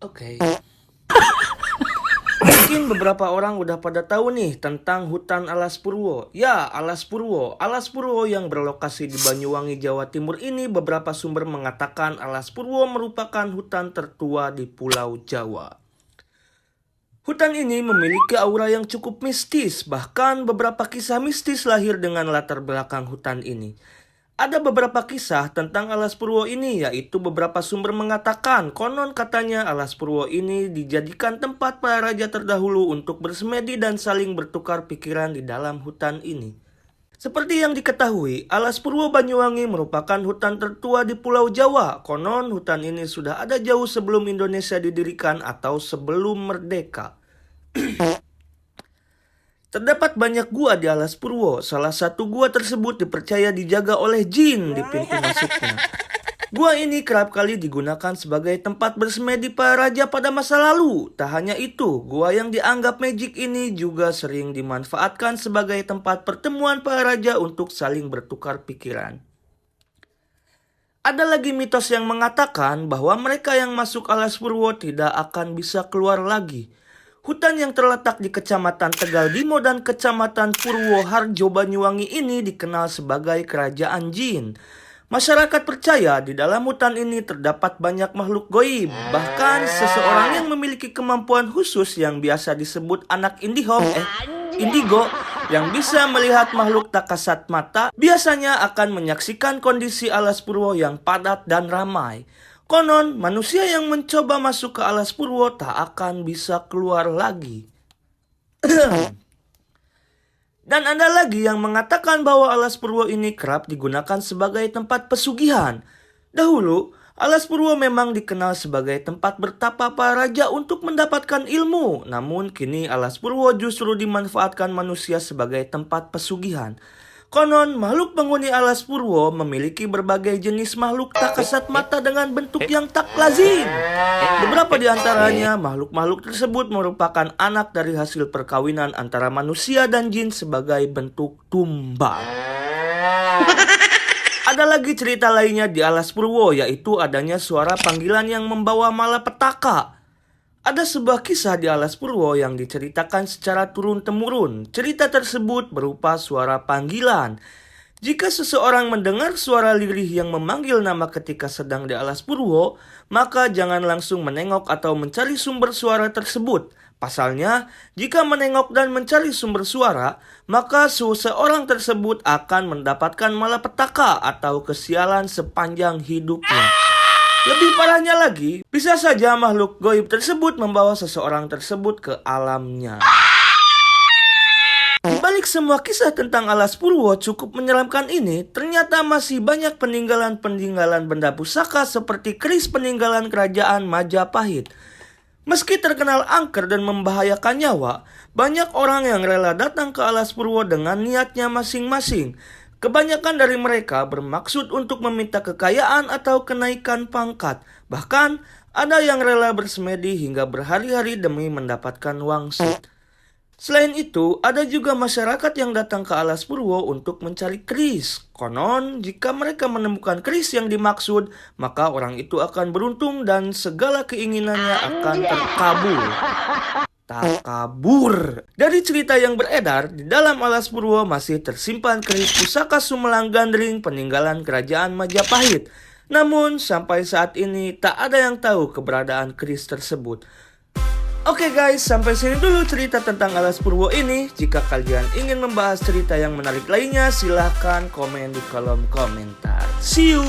Oke. Mungkin beberapa orang udah pada tahu nih tentang hutan Alas Purwo. Ya, Alas Purwo. Alas Purwo yang berlokasi di Banyuwangi, Jawa Timur ini beberapa sumber mengatakan Alas Purwo merupakan hutan tertua di Pulau Jawa. Hutan ini memiliki aura yang cukup mistis, bahkan beberapa kisah mistis lahir dengan latar belakang hutan ini. Ada beberapa kisah tentang Alas Purwo ini, yaitu beberapa sumber mengatakan konon katanya Alas Purwo ini dijadikan tempat para raja terdahulu untuk bersemedi dan saling bertukar pikiran di dalam hutan ini. Seperti yang diketahui, Alas Purwo Banyuwangi merupakan hutan tertua di Pulau Jawa. Konon hutan ini sudah ada jauh sebelum Indonesia didirikan atau sebelum merdeka. Terdapat banyak gua di Alas Purwo. Salah satu gua tersebut dipercaya dijaga oleh jin di pintu masuknya. Gua ini kerap kali digunakan sebagai tempat bersemedi para raja pada masa lalu. Tak hanya itu, gua yang dianggap magic ini juga sering dimanfaatkan sebagai tempat pertemuan para raja untuk saling bertukar pikiran. Ada lagi mitos yang mengatakan bahwa mereka yang masuk Alas Purwo tidak akan bisa keluar lagi. Hutan yang terletak di Kecamatan Tegal Bimo dan Kecamatan Purwoharjo Banyuwangi ini dikenal sebagai kerajaan jin. Masyarakat percaya di dalam hutan ini terdapat banyak makhluk goib. Bahkan seseorang yang memiliki kemampuan khusus yang biasa disebut anak indigo yang bisa melihat makhluk tak kasat mata biasanya akan menyaksikan kondisi Alas Purwo yang padat dan ramai. Konon, manusia yang mencoba masuk ke Alas Purwo tak akan bisa keluar lagi. Dan ada lagi yang mengatakan bahwa Alas Purwo ini kerap digunakan sebagai tempat pesugihan. Dahulu, Alas Purwo memang dikenal sebagai tempat bertapa para raja untuk mendapatkan ilmu. Namun kini Alas Purwo justru dimanfaatkan manusia sebagai tempat pesugihan. Konon, makhluk penghuni Alas Purwo memiliki berbagai jenis makhluk tak kasat mata dengan bentuk yang tak lazim. Beberapa di antaranya, makhluk-makhluk tersebut merupakan anak dari hasil perkawinan antara manusia dan jin sebagai bentuk tumbal. Ada lagi cerita lainnya di Alas Purwo, yaitu adanya suara panggilan yang membawa malapetaka. Ada sebuah kisah di Alas Purwo yang diceritakan secara turun-temurun. Cerita tersebut berupa suara panggilan. Jika seseorang mendengar suara lirih yang memanggil nama ketika sedang di Alas Purwo, maka jangan langsung menengok atau mencari sumber suara tersebut. Pasalnya, jika menengok dan mencari sumber suara, maka seseorang tersebut akan mendapatkan malapetaka atau kesialan sepanjang hidupnya. Lebih parahnya lagi, bisa saja makhluk goib tersebut membawa seseorang tersebut ke alamnya. Di balik semua kisah tentang Alas Purwo cukup menyeramkan ini, ternyata masih banyak peninggalan-peninggalan benda pusaka seperti keris peninggalan kerajaan Majapahit. Meski terkenal angker dan membahayakan nyawa, banyak orang yang rela datang ke Alas Purwo dengan niatnya masing-masing. Kebanyakan dari mereka bermaksud untuk meminta kekayaan atau kenaikan pangkat. Bahkan, ada yang rela bersemedi hingga berhari-hari demi mendapatkan wangsit. Selain itu, ada juga masyarakat yang datang ke Alas Purwo untuk mencari keris. Konon, jika mereka menemukan keris yang dimaksud, maka orang itu akan beruntung dan segala keinginannya akan terkabul. Dari cerita yang beredar, di dalam Alas Purwo masih tersimpan keris pusaka Sumelang Gandring peninggalan kerajaan Majapahit. Namun, sampai saat ini tak ada yang tahu keberadaan keris tersebut. Oke guys, sampai sini dulu cerita tentang Alas Purwo ini. Jika kalian ingin membahas cerita yang menarik lainnya, silahkan komen di kolom komentar. See you!